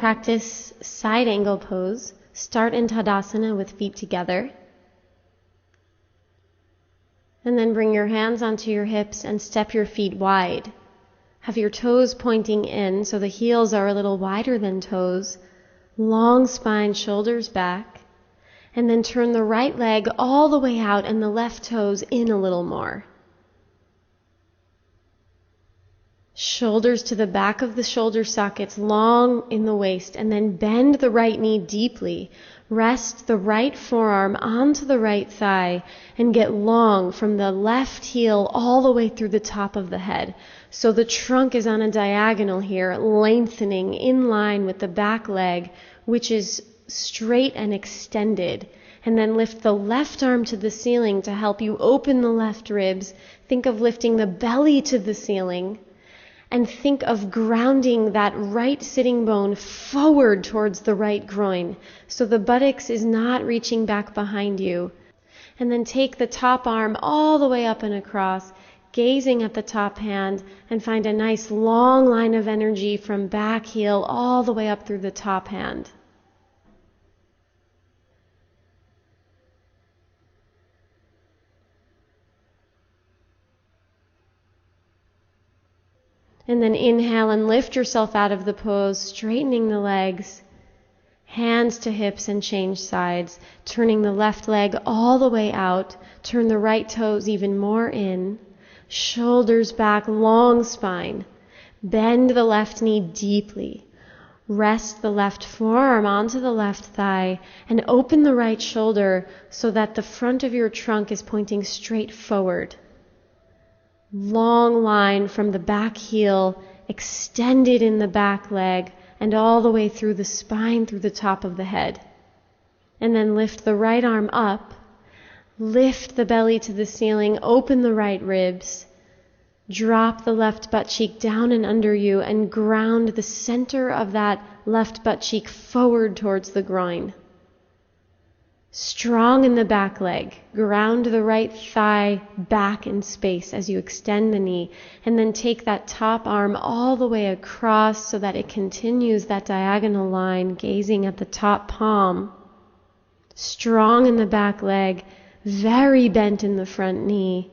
practice side angle pose. Start in Tadasana with feet together. And then bring your hands onto your hips and step your feet wide. Have your toes pointing in so the heels are a little wider than toes. Long spine, shoulders back. And then turn the right leg all the way out and the left toes in a little more. Shoulders to the back of the shoulder sockets, long in the waist, and then bend the right knee deeply. Rest the right forearm onto the right thigh and get long from the left heel all the way through the top of the head. So the trunk is on a diagonal here, lengthening in line with the back leg, which is straight and extended. And then lift the left arm to the ceiling to help you open the left ribs. Think of lifting the belly to the ceiling. And think of grounding that right sitting bone forward towards the right groin. So the buttocks is not reaching back behind you. And then take the top arm all the way up and across, gazing at the top hand, and find a nice long line of energy from back heel all the way up through the top hand. And then inhale and lift yourself out of the pose, straightening the legs, hands to hips and change sides, turning the left leg all the way out, turn the right toes even more in, shoulders back, long spine, bend the left knee deeply, rest the left forearm onto the left thigh, and open the right shoulder so that the front of your trunk is pointing straight forward. Long line from the back heel, extended in the back leg, and all the way through the spine, through the top of the head. And then lift the right arm up, lift the belly to the ceiling, open the right ribs, drop the left butt cheek down and under you, and ground the center of that left butt cheek forward towards the groin. Strong in the back leg. Ground the right thigh back in space as you extend the knee. And then take that top arm all the way across so that it continues that diagonal line, gazing at the top palm. Strong in the back leg. Very bent in the front knee.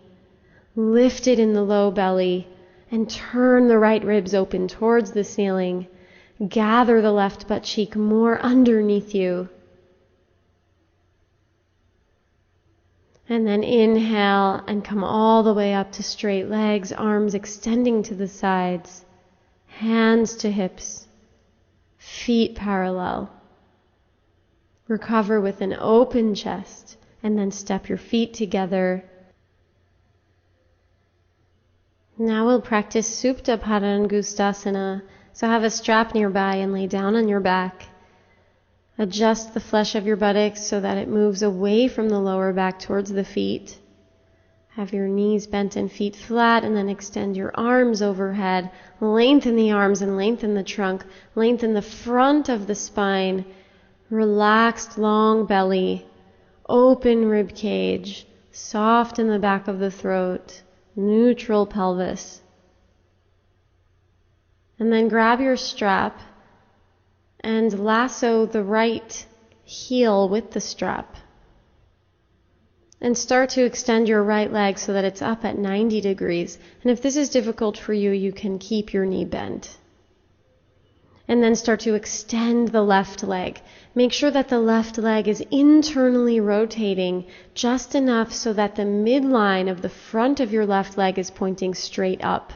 Lifted in the low belly. And turn the right ribs open towards the ceiling. Gather the left butt cheek more underneath you. And then inhale and come all the way up to straight legs, arms extending to the sides, hands to hips, feet parallel. Recover with an open chest, and then step your feet together. Now we'll practice Supta Padangustasana. So have a strap nearby and lay down on your back. Adjust the flesh of your buttocks so that it moves away from the lower back towards the feet. Have your knees bent and feet flat, and then extend your arms overhead. Lengthen the arms and lengthen the trunk. Lengthen the front of the spine. Relaxed long belly. Open rib cage. Soft in the back of the throat. Neutral pelvis. And then grab your strap and lasso the right heel with the strap. And start to extend your right leg so that it's up at 90 degrees. And if this is difficult for you, you can keep your knee bent. And then start to extend the left leg. Make sure that the left leg is internally rotating just enough so that the midline of the front of your left leg is pointing straight up.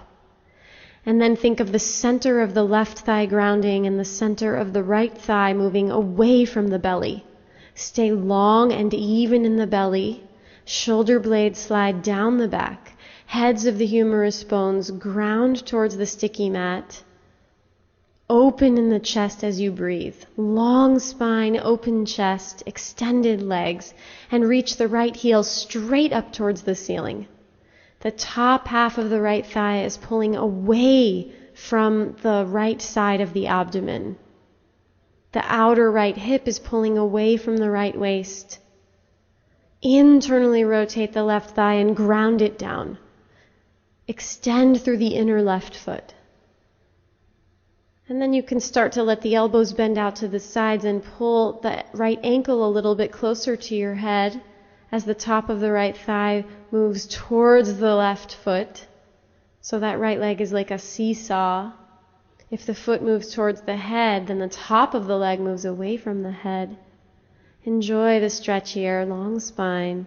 And then think of the center of the left thigh grounding and the center of the right thigh moving away from the belly. Stay long and even in the belly. Shoulder blades slide down the back. Heads of the humerus bones ground towards the sticky mat. Open in the chest as you breathe. Long spine, open chest, extended legs, and reach the right heel straight up towards the ceiling. The top half of the right thigh is pulling away from the right side of the abdomen. The outer right hip is pulling away from the right waist. Internally rotate the left thigh and ground it down. Extend through the inner left foot. And then you can start to let the elbows bend out to the sides and pull the right ankle a little bit closer to your head as the top of the right thigh moves towards the left foot. So that right leg is like a seesaw. If the foot moves towards the head, then the top of the leg moves away from the head. Enjoy the stretch here, long spine.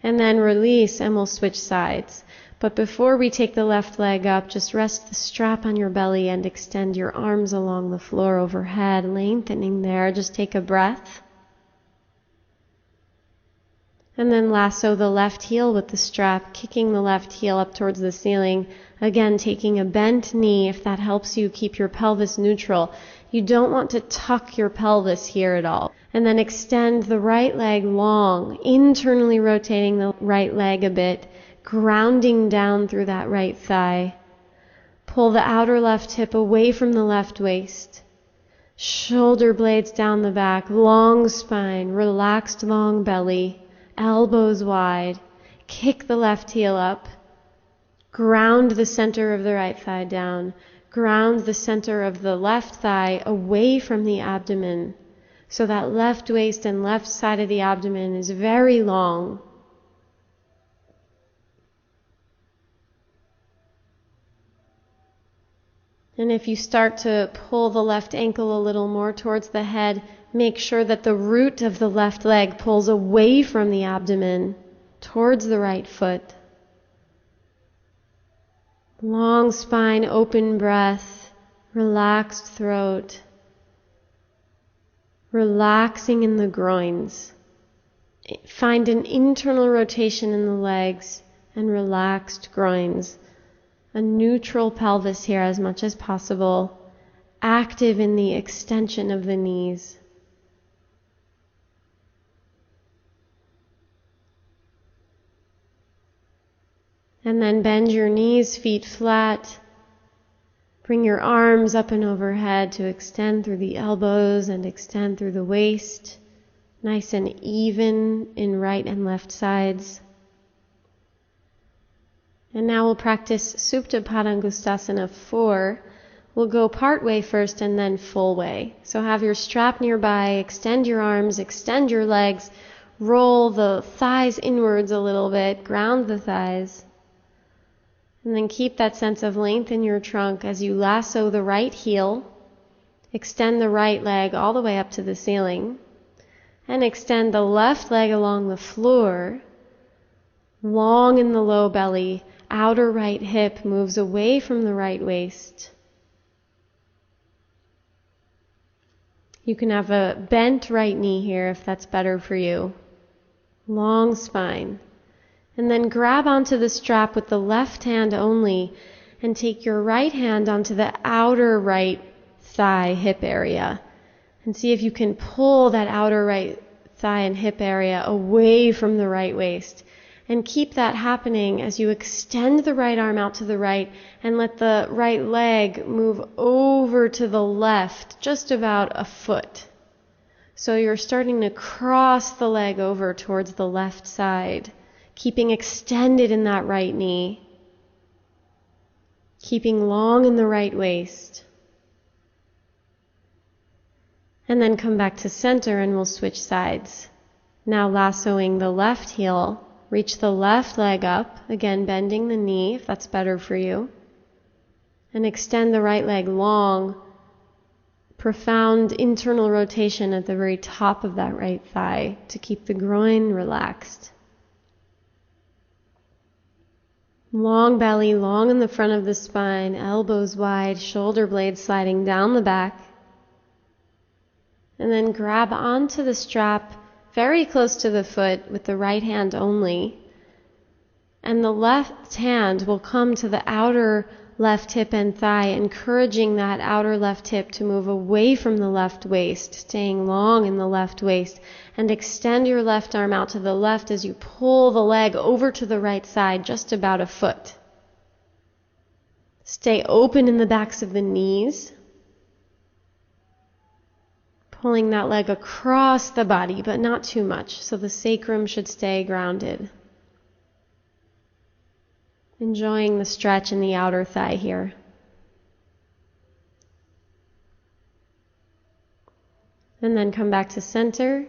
And then release, and we'll switch sides. But before we take the left leg up, just rest the strap on your belly and extend your arms along the floor overhead, lengthening there. Just take a breath. And then lasso the left heel with the strap, kicking the left heel up towards the ceiling. Again, taking a bent knee if that helps you keep your pelvis neutral. You don't want to tuck your pelvis here at all. And then extend the right leg long, internally rotating the right leg a bit, grounding down through that right thigh. Pull the outer left hip away from the left waist. Shoulder blades down the back, long spine, relaxed long belly, elbows wide. Kick the left heel up. Ground the center of the right thigh down. Ground the center of the left thigh away from the abdomen, so that left waist and left side of the abdomen is very long. And if you start to pull the left ankle a little more towards the head, make sure that the root of the left leg pulls away from the abdomen towards the right foot. Long spine, open breath, relaxed throat, relaxing in the groins. Find an internal rotation in the legs and relaxed groins. A neutral pelvis here as much as possible, active in the extension of the knees. And then bend your knees, feet flat. Bring your arms up and overhead to extend through the elbows and extend through the waist. Nice and even in right and left sides. And now we'll practice Supta Padangustasana 4. We'll go part way first and then full way. So have your strap nearby, extend your arms, extend your legs, roll the thighs inwards a little bit, ground the thighs. And then keep that sense of length in your trunk as you lasso the right heel, extend the right leg all the way up to the ceiling, and extend the left leg along the floor, long in the low belly, outer right hip moves away from the right waist. You can have a bent right knee here if that's better for you. Long spine. And then grab onto the strap with the left hand only and take your right hand onto the outer right thigh hip area. And see if you can pull that outer right thigh and hip area away from the right waist. And keep that happening as you extend the right arm out to the right and let the right leg move over to the left, just about a foot. So you're starting to cross the leg over towards the left side. Keeping extended in that right knee. Keeping long in the right waist. And then come back to center and we'll switch sides. Now lassoing the left heel, reach the left leg up, again bending the knee if that's better for you. And extend the right leg long, profound internal rotation at the very top of that right thigh to keep the groin relaxed. Long belly, long in the front of the spine, elbows wide, shoulder blades sliding down the back. And then grab onto the strap very close to the foot with the right hand only. And the left hand will come to the outer left hip and thigh, encouraging that outer left hip to move away from the left waist, staying long in the left waist. And extend your left arm out to the left as you pull the leg over to the right side, just about a foot. Stay open in the backs of the knees. Pulling that leg across the body, but not too much, so the sacrum should stay grounded. Enjoying the stretch in the outer thigh here. And then come back to center.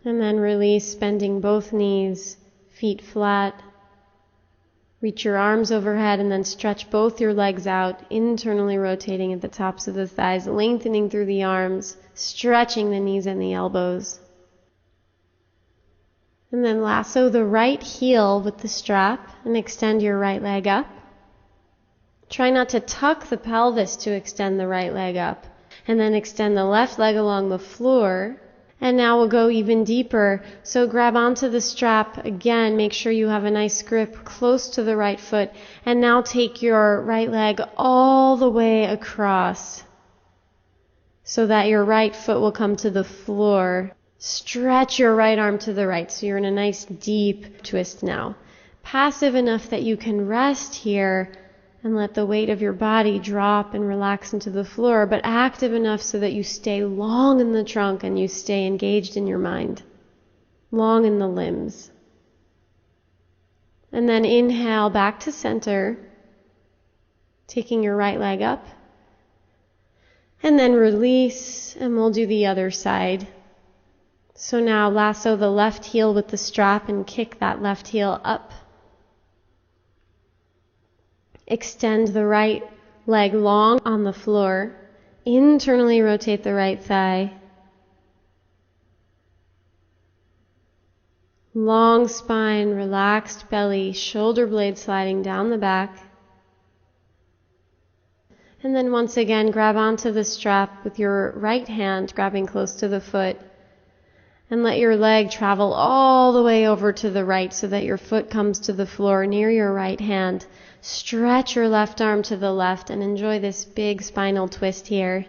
And then release, bending both knees, feet flat. Reach your arms overhead and then stretch both your legs out, internally rotating at the tops of the thighs, lengthening through the arms, stretching the knees and the elbows. And then lasso the right heel with the strap and extend your right leg up. Try not to tuck the pelvis to extend the right leg up. And then extend the left leg along the floor. And now we'll go even deeper. So grab onto the strap again. Make sure you have a nice grip close to the right foot. And now take your right leg all the way across so that your right foot will come to the floor. Stretch your right arm to the right so you're in a nice deep twist now. Passive enough that you can rest here and let the weight of your body drop and relax into the floor, but active enough so that you stay long in the trunk and you stay engaged in your mind, long in the limbs. And then inhale back to center, taking your right leg up, and then release, and we'll do the other side. So now lasso the left heel with the strap and kick that left heel up. Extend the right leg long on the floor. Internally rotate the right thigh. Long spine, relaxed belly, shoulder blades sliding down the back. And then once again, grab onto the strap with your right hand, grabbing close to the foot. And let your leg travel all the way over to the right so that your foot comes to the floor near your right hand. Stretch your left arm to the left and enjoy this big spinal twist here.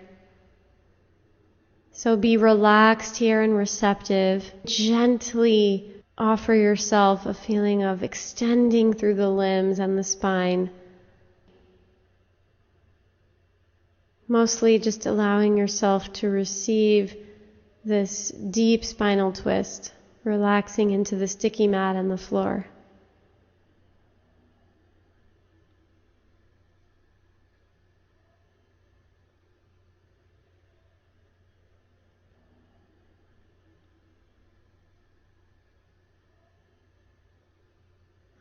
So be relaxed here and receptive. Gently offer yourself a feeling of extending through the limbs and the spine. Mostly just allowing yourself to receive this deep spinal twist, relaxing into the sticky mat and the floor.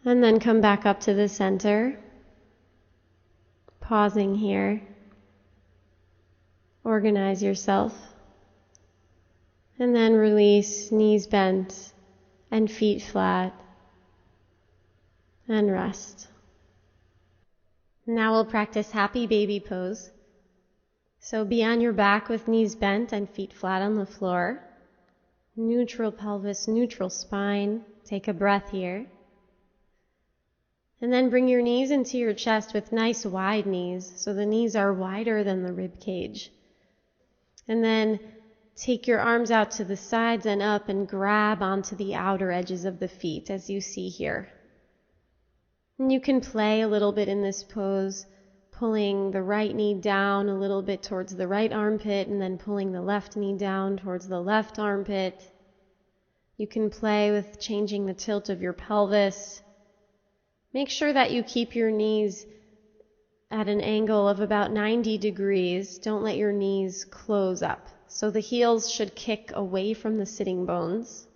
And then come back up to the center, pausing here. Organize yourself. And then release, knees bent and feet flat. And rest. Now we'll practice happy baby pose. So be on your back with knees bent and feet flat on the floor. Neutral pelvis, neutral spine. Take a breath here. And then bring your knees into your chest with nice wide knees, so the knees are wider than the rib cage. And then take your arms out to the sides and up and grab onto the outer edges of the feet as you see here. And you can play a little bit in this pose, pulling the right knee down a little bit towards the right armpit and then pulling the left knee down towards the left armpit. You can play with changing the tilt of your pelvis. Make sure that you keep your knees at an angle of about 90 degrees. Don't let your knees close up. So the heels should kick away from the sitting bones.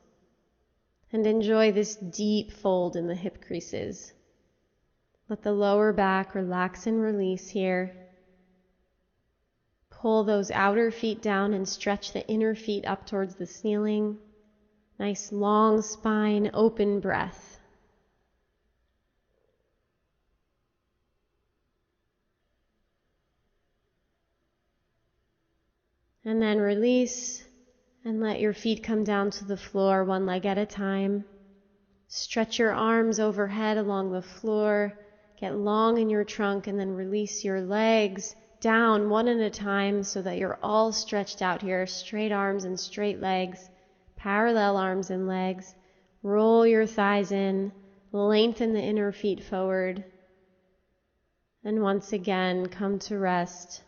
And enjoy this deep fold in the hip creases. Let the lower back relax and release here. Pull those outer feet down and stretch the inner feet up towards the ceiling. Nice long spine, open breath. And then release and let your feet come down to the floor one leg at a time. Stretch your arms overhead along the floor. Get long in your trunk and then release your legs down one at a time so that you're all stretched out here. Straight arms and straight legs. Parallel arms and legs. Roll your thighs in. Lengthen the inner feet forward. And once again, come to rest.